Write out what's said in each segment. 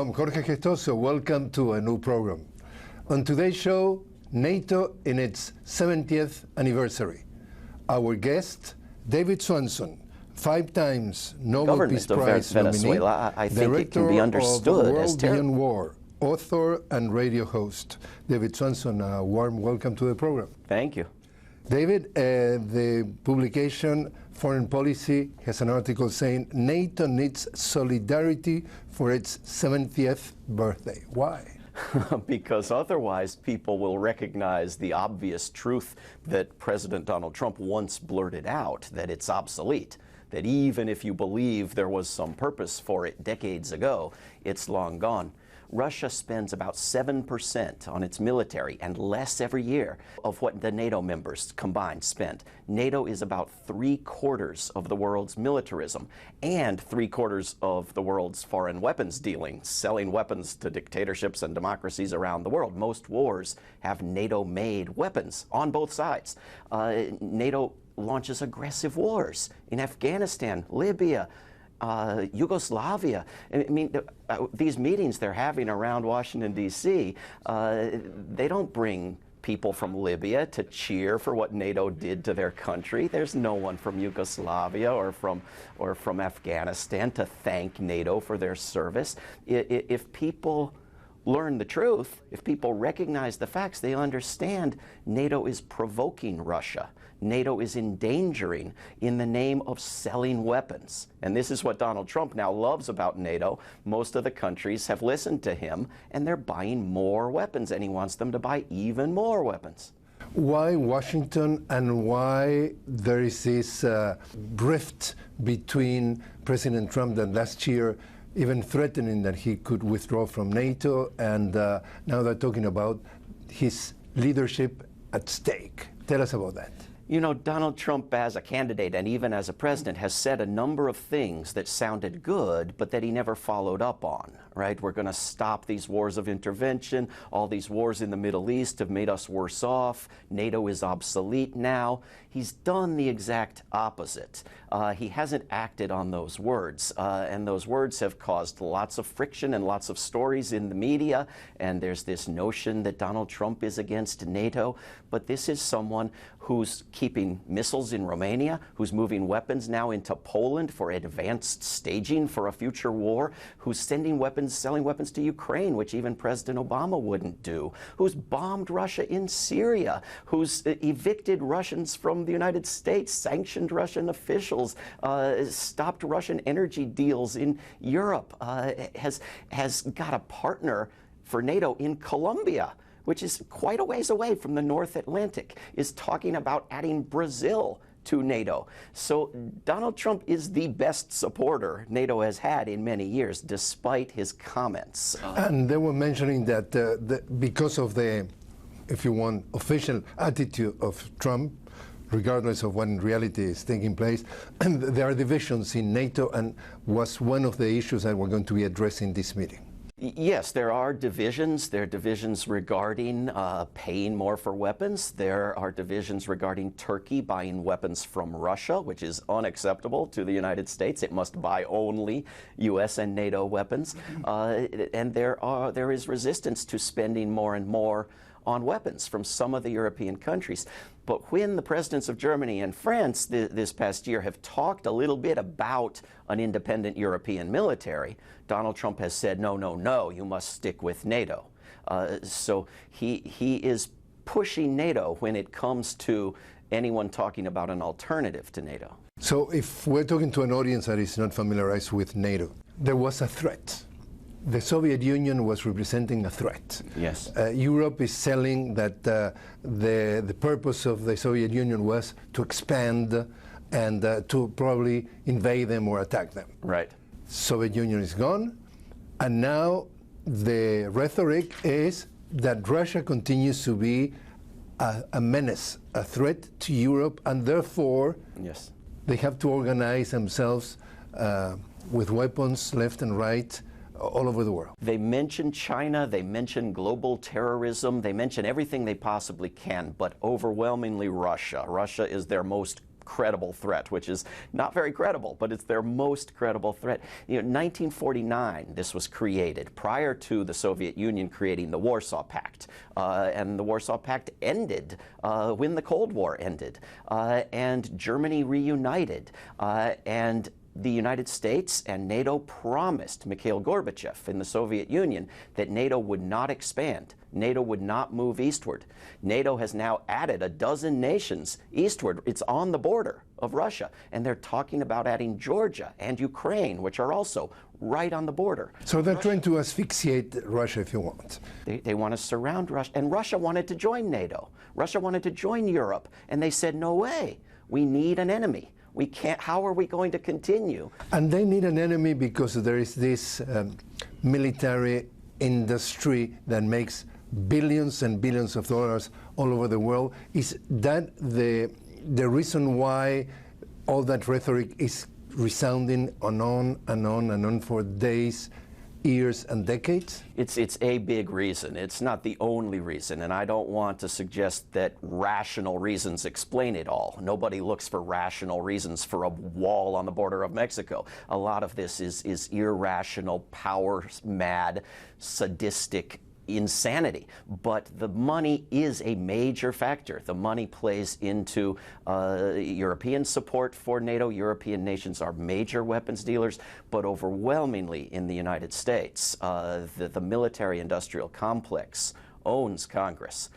I'm Jorge Gestoso. Welcome to a new program. On today's show, NATO in its 70th anniversary. Our guest, David Swanson, 5 times Nobel Peace Prize nominee, I think it can be understood of World as Beyond War, author and radio host. David Swanson, a warm welcome to the program. Thank you. David, the publication Foreign Policy has an article saying NATO needs solidarity for its 70th birthday. Why? Because otherwise people will recognize the obvious truth that President Donald Trump once blurted out, that it's obsolete, that even if you believe there was some purpose for it decades ago, it's long gone. Russia spends about 7% on its military and less every year of what the NATO members combined spend. NATO is about 3/4 of the world's militarism and 3/4 of the world's foreign weapons dealing, selling weapons to dictatorships and democracies around the world. Most wars have NATO-made weapons on both sides. NATO launches aggressive wars in Afghanistan, Libya, Yugoslavia. I mean, these meetings they're having around Washington, D.C., they don't bring people from Libya to cheer for what NATO did to their country. There's no one from Yugoslavia or from Afghanistan to thank NATO for their service. If people learn the truth, if people recognize the facts, they understand NATO is provoking Russia. NATO is endangering in the name of selling weapons. And this is what Donald Trump now loves about NATO. Most of the countries have listened to him, and they're buying more weapons, and he wants them to buy even more weapons. Why Washington, and why there is this rift between President Trump that last year even threatening that he could withdraw from NATO, and now they're talking about his leadership at stake. Tell us about that. You know, Donald Trump as a candidate and even as a president has said a number of things that sounded good, but that he never followed up on, right? We're going to stop these wars of intervention. All these wars in the Middle East have made us worse off. NATO is obsolete now. He's done the exact opposite. He hasn't acted on those words, and those words have caused lots of friction and lots of stories in the media, and there's this notion that Donald Trump is against NATO, but this is someone who's keeping missiles in Romania, who's moving weapons now into Poland for advanced staging for a future war, who's sending weapons, selling weapons to Ukraine, which even President Obama wouldn't do, who's bombed Russia in Syria, who's evicted Russians from the United States, sanctioned Russian officials, stopped Russian energy deals in Europe, has got a partner for NATO in Colombia, which is quite a ways away from the North Atlantic, is talking about adding Brazil to NATO. So Donald Trump is the best supporter NATO has had in many years, despite his comments. And they were mentioning that because of the, if you want, official attitude of Trump, regardless of what in reality is taking place, and there are divisions in NATO, and was one of the issues that we're going to be addressing this meeting. Yes, there are divisions. There are divisions regarding paying more for weapons. There are divisions regarding Turkey buying weapons from Russia, which is unacceptable to the United States. It must buy only U.S. and NATO weapons. And there is resistance to spending more and more on weapons from some of the European countries. But when the presidents of Germany and France this past year have talked a little bit about an independent European military, Donald Trump has said, no, no, no, you must stick with NATO. So he is pushing NATO when it comes to anyone talking about an alternative to NATO. So if we're talking to an audience that is not familiarized with NATO, there was a threat. The Soviet Union was representing a threat. Yes. Europe is selling that the purpose of the Soviet Union was to expand and to probably invade them or attack them. Right. Soviet Union is gone, and now the rhetoric is that Russia continues to be a menace, a threat to Europe, and therefore yes, they have to organize themselves with weapons left and right all over the world. They mention China, they mention global terrorism, they mention everything they possibly can, but overwhelmingly Russia. Russia is their most credible threat, which is not very credible, but it's their most credible threat. You know, 1949, this was created prior to the Soviet Union creating the Warsaw Pact. And the Warsaw Pact ended when the Cold War ended. And Germany reunited. And the United States and NATO promised Mikhail Gorbachev in the Soviet Union that NATO would not expand. NATO would not move eastward. NATO has now added a dozen nations eastward. It's on the border of Russia. And they're talking about adding Georgia and Ukraine, which are also right on the border. So they're trying to asphyxiate Russia, if you want. They want to surround Russia. And Russia wanted to join NATO. Russia wanted to join Europe. And they said, no way. We need an enemy. We can't, how are we going to continue? And they need an enemy because there is this military industry that makes billions and billions of dollars all over the world. Is that the reason why all that rhetoric is resounding on and on for days, years, and decades? It's a big reason. It's not the only reason, and I don't want to suggest that rational reasons explain it all. Nobody looks for rational reasons for a wall on the border of Mexico. A lot of this is irrational, power-mad, sadistic insanity. But the money is a major factor. The money plays into European support for NATO. European nations are major weapons dealers, but overwhelmingly in the United States, the military-industrial complex owns Congress.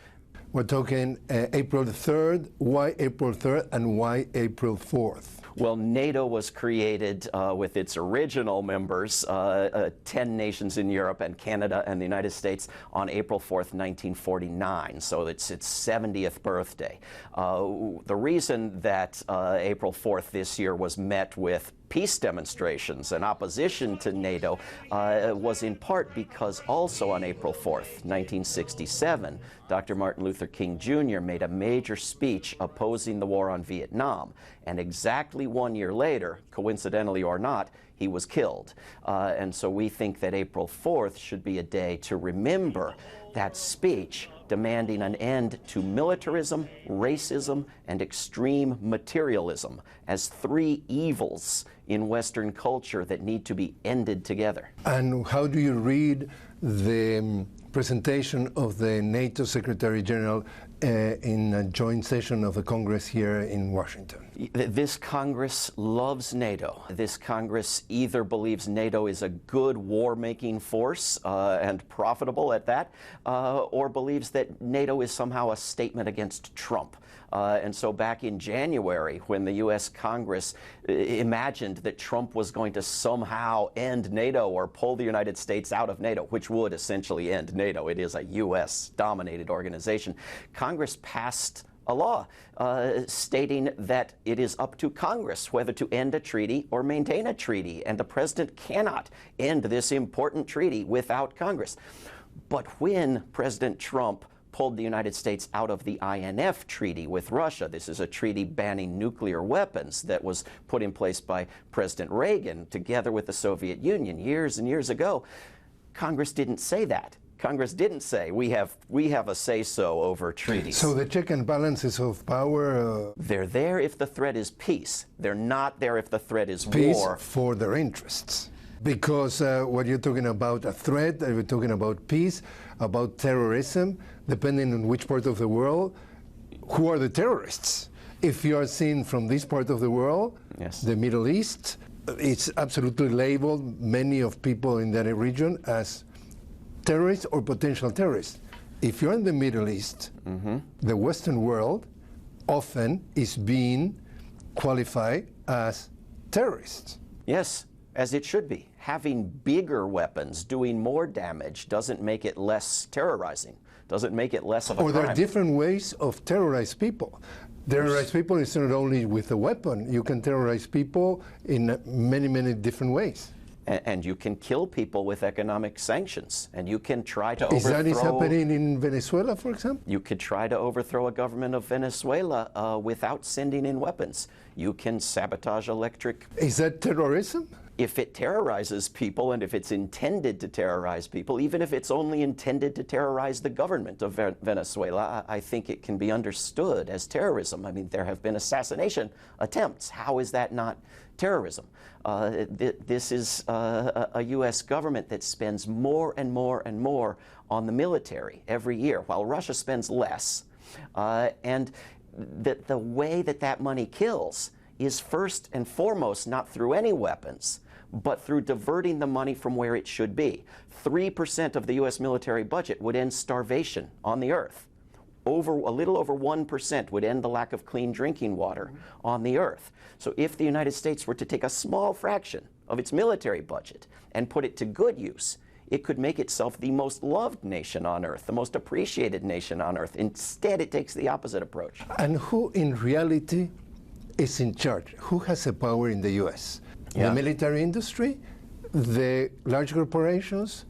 We're talking April 3rd. Why April 3rd and why April 4th? Well, NATO was created with its original members, 10 nations in Europe and Canada and the United States, on April 4th, 1949. So it's its 70th birthday. The reason that April 4th this year was met with peace demonstrations and opposition to NATO was in part because also on April 4th, 1967, Dr. Martin Luther King Jr. made a major speech opposing the war on Vietnam. And exactly 1 year later, coincidentally or not, he was killed. And so we think that April 4th should be a day to remember that speech demanding an end to militarism, racism, and extreme materialism as three evils in Western culture that need to be ended together. And how do you read the presentation of the NATO Secretary General in a joint session of the Congress here in Washington? This Congress loves NATO. This Congress either believes NATO is a good war-making force and profitable at that, or believes that NATO is somehow a statement against Trump. And so back in January, when the U.S. Congress imagined that Trump was going to somehow end NATO or pull the United States out of NATO, which would essentially end NATO, it is a U.S.-dominated organization, Congress passed a law stating that it is up to Congress whether to end a treaty or maintain a treaty, and the president cannot end this important treaty without Congress. But when President Trump pulled the United States out of the INF treaty with Russia. This is a treaty banning nuclear weapons that was put in place by President Reagan together with the Soviet Union years and years ago. Congress didn't say that. Congress didn't say we have a say-so over treaties. So the check and balances of power... They're there if the threat is peace. They're not there if the threat is peace war. For their interests. Because what you're talking about a threat, you're talking about peace, about terrorism, depending on which part of the world, who are the terrorists? If you are seen from this part of the world, yes, the Middle East, it's absolutely labeled, many of people in that region, as terrorists or potential terrorists. If you're in the Middle East, the Western world often is being qualified as terrorists. Yes, as it should be. Having bigger weapons doing more damage doesn't make it less terrorizing, doesn't make it less of a crime. Or there are different ways of terrorize people. Terrorize people is not only with a weapon. You can terrorize people in many, many different ways. And you can kill people with economic sanctions, and you can try to overthrow... Is that is happening in Venezuela, for example? You could try to overthrow a government of Venezuela without sending in weapons. You can sabotage electric... Is that terrorism? if it terrorizes people and if it's intended to terrorize people, even if it's only intended to terrorize the government of Venezuela, I think it can be understood as terrorism. I mean, there have been assassination attempts. How is that not terrorism? This is a U.S. government that spends more and more and more on the military every year, while Russia spends less. And the way that money kills is first and foremost not through any weapons, but through diverting the money from where it should be. 3% of the U.S. military budget would end starvation on the earth. A little over 1% would end the lack of clean drinking water on the earth. So if the United States were to take a small fraction of its military budget and put it to good use, it could make itself the most loved nation on earth, the most appreciated nation on earth. Instead, it takes the opposite approach. And who in reality is in charge? Who has the power in the U.S.? The military industry, the large corporations,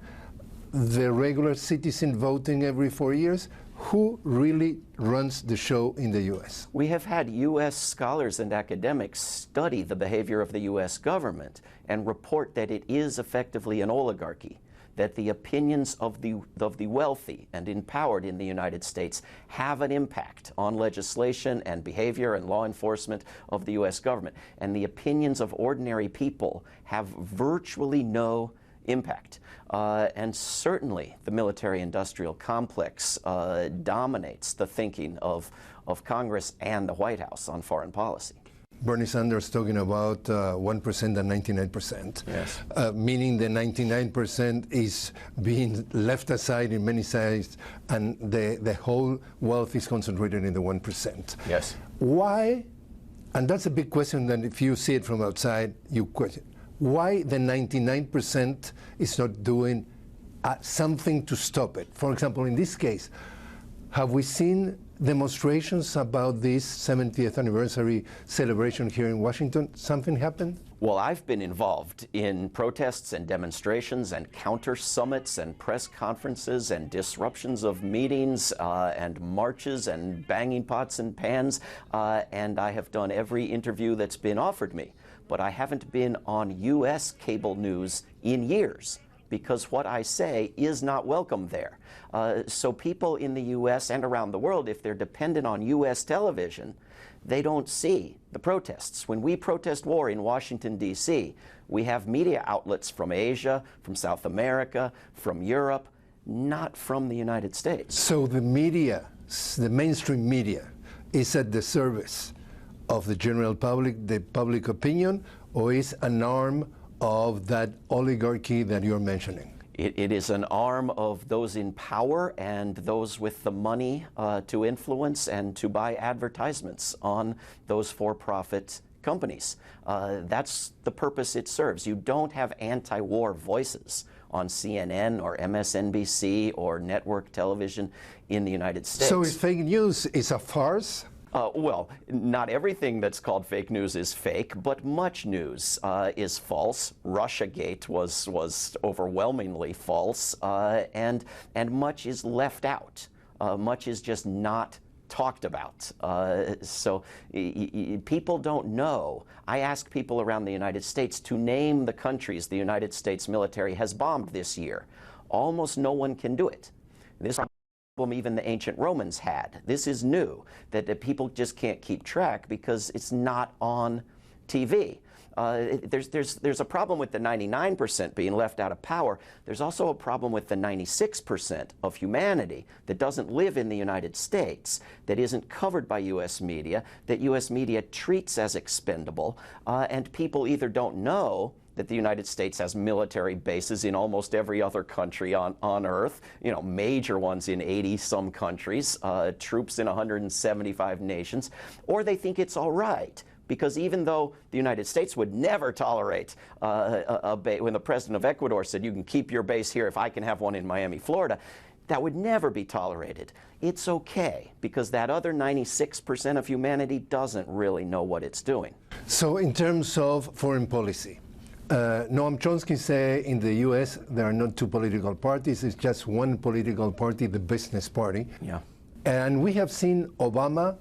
the regular citizen voting every 4 years? Who really runs the show in the U.S.? We have had U.S. scholars and academics study the behavior of the U.S. government and report that it is effectively an oligarchy, that the opinions of the wealthy and empowered in the United States have an impact on legislation and behavior and law enforcement of the U.S. government. And the opinions of ordinary people have virtually no impact. And certainly the military-industrial complex dominates the thinking of Congress and the White House on foreign policy. Bernie Sanders talking about 1% and 99%, yes. Meaning the 99% is being left aside in many sides, and the whole wealth is concentrated in the 1%. Yes. Why, and that's a big question that if you see it from outside, you question, why the 99% is not doing something to stop it? For example, in this case, have we seen demonstrations about this 70th anniversary celebration here in Washington? Something happened? Well, I've been involved in protests and demonstrations and counter summits and press conferences and disruptions of meetings and marches and banging pots and pans, and I have done every interview that's been offered me. But I haven't been on U.S. cable news in years, because what I say is not welcome there. So people in the U.S. and around the world, if they're dependent on U.S. television, they don't see the protests. When we protest war in Washington, D.C., we have media outlets from Asia, from South America, from Europe, not from the United States. So the media, the mainstream media, is at the service of the general public, the public opinion, or is an arm of that oligarchy that you're mentioning? It is an arm of those in power and those with the money to influence and to buy advertisements on those for-profit companies. That's the purpose it serves. You don't have anti-war voices on CNN or MSNBC or network television in the United States. So if fake news is a farce? Well, not everything that's called fake news is fake, but much news is false. Russiagate was overwhelmingly false, and much is left out. Much is just not talked about. So people don't know. I ask people around the United States to name the countries the United States military has bombed this year. Almost no one can do it. This problem even the ancient Romans had. This is new, that people just can't keep track because it's not on TV. There's a problem with the 99% being left out of power. There's also a problem with the 96% of humanity that doesn't live in the United States, that isn't covered by U.S. media, that U.S. media treats as expendable, and people either don't know that the United States has military bases in almost every other country on Earth, you know, major ones in 80-some countries, troops in 175 nations, or they think it's all right. Because even though the United States would never tolerate a base, when the president of Ecuador said, you can keep your base here if I can have one in Miami, Florida, that would never be tolerated. It's okay, because that other 96% of humanity doesn't really know what it's doing. So in terms of foreign policy, Noam Chomsky say in the U.S. there are not two political parties, it's just one political party, the business party. Yeah. And we have seen Obama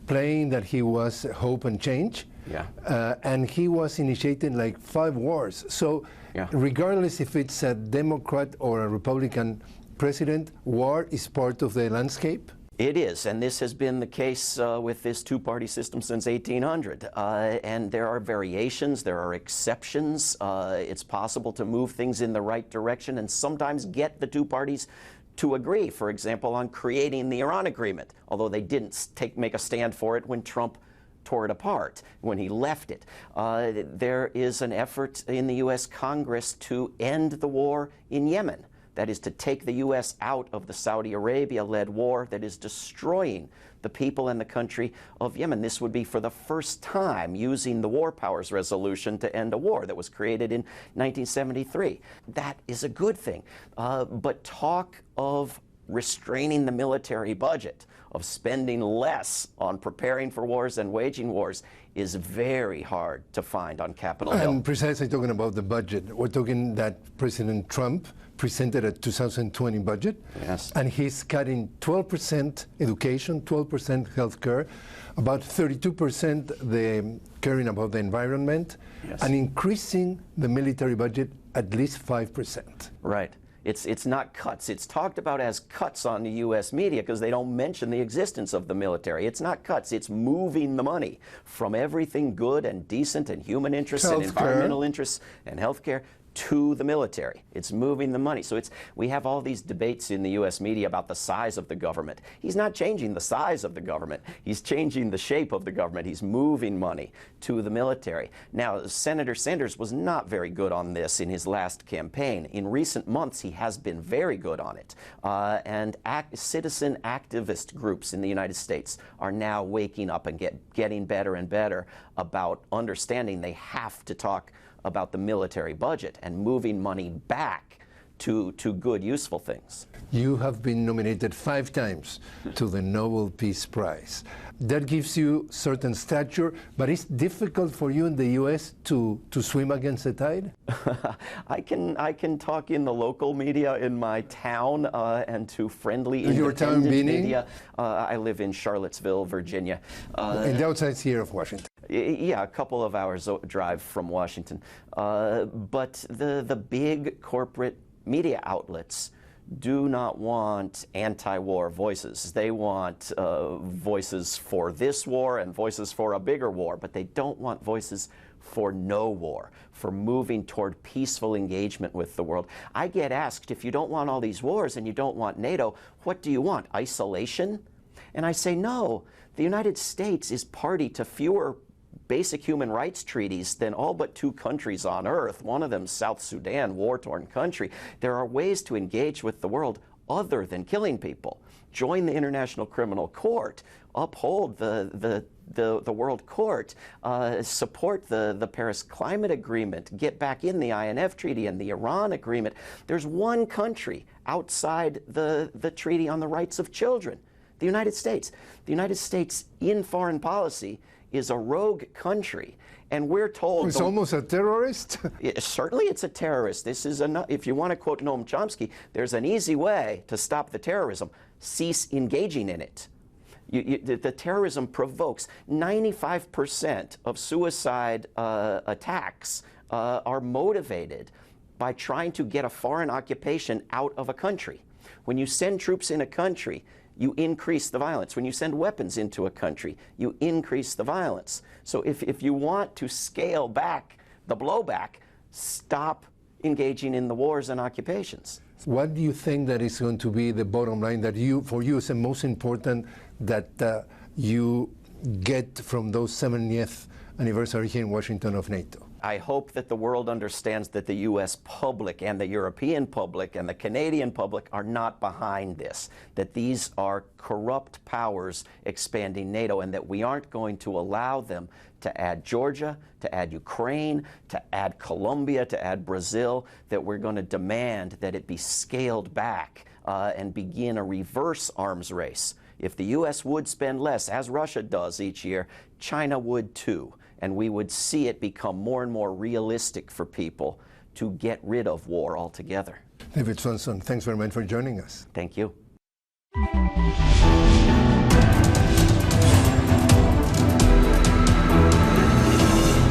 playing that he was hope and change. Yeah. And he was initiating like 5 wars. So Yeah. regardless if it's a Democrat or a Republican president, war is part of the landscape? It is, and this has been the case with this two-party system since 1800. And there are variations, there are exceptions. It's possible to move things in the right direction and sometimes get the two parties to agree, for example, on creating the Iran agreement, although they didn't make a stand for it when Trump tore it apart, when he left it. There is an effort in the U.S. Congress to end the war in Yemen. That is to take the U.S. out of the Saudi Arabia-led war that is destroying the people and the country of Yemen. This would be for the first time using the War Powers Resolution to end a war that was created in 1973. That is a good thing. But talk of restraining the military budget, of spending less on preparing for wars and waging wars, is very hard to find on Capitol Hill. And precisely talking about the budget, we're talking that President Trump presented a 2020 budget, Yes. and he's cutting 12% education, 12% healthcare, about 32% the caring about the environment, Yes. and increasing the military budget at least 5%. Right. It's not cuts. It's talked about as cuts on the U.S. media because they don't mention the existence of the military. It's not cuts. It's moving the money from everything good and decent and human interests and environmental interests and healthcare to the military. It's moving the money. So we have all these debates in the U.S. media about the size of the government. He's not changing the size of the government. He's changing the shape of the government. He's moving money to the military. Now, Senator Sanders was not very good on this in his last campaign. In recent months, he has been very good on it. And citizen activist groups in the United States are now waking up and getting better and better about understanding they have to talk about the military budget and moving money back to good, useful things. You have been nominated 5 times to the Nobel Peace Prize. That gives you certain stature, but it's difficult for you in the U.S. to swim against the tide? I can talk in the local media in my town and to friendly Your town independent meaning? media. I live in Charlottesville, Virginia. And the outside here of Washington. Yeah, a couple of hours drive from Washington. But the big corporate media outlets do not want anti-war voices. They want voices for this war and voices for a bigger war, but they don't want voices for no war, for moving toward peaceful engagement with the world. I get asked, if you don't want all these wars and you don't want NATO, what do you want? Isolation? And I say, no. The United States is party to fewer basic human rights treaties than all but 2 countries on earth. One of them, South Sudan, war-torn country. There are ways to engage with the world other than killing people. Join the International Criminal Court, uphold the World Court, support the Paris Climate Agreement, get back in the INF Treaty and the Iran Agreement. There's one country outside the Treaty on the Rights of Children, the United States. The United States in foreign policy is a rogue country, and we're told it's almost a terrorist. Certainly, it's a terrorist. This is if you want to quote Noam Chomsky, there's an easy way to stop the terrorism: cease engaging in it. The terrorism provokes 95% of suicide attacks are motivated by trying to get a foreign occupation out of a country. When you send troops in a country, you increase the violence. When you send weapons into a country, you increase the violence. So if you want to scale back the blowback, stop engaging in the wars and occupations. What do you think that is going to be the bottom line that for you is the most important that you get from those 70th anniversary here in Washington of NATO? I hope that the world understands that the U.S. public and the European public and the Canadian public are not behind this, that these are corrupt powers expanding NATO, and that we aren't going to allow them to add Georgia, to add Ukraine, to add Colombia, to add Brazil, that we're going to demand that it be scaled back and begin a reverse arms race. If the U.S. would spend less, as Russia does each year, China would too. And we would see it become more and more realistic for people to get rid of war altogether. David Swanson, thanks very much for joining us. Thank you.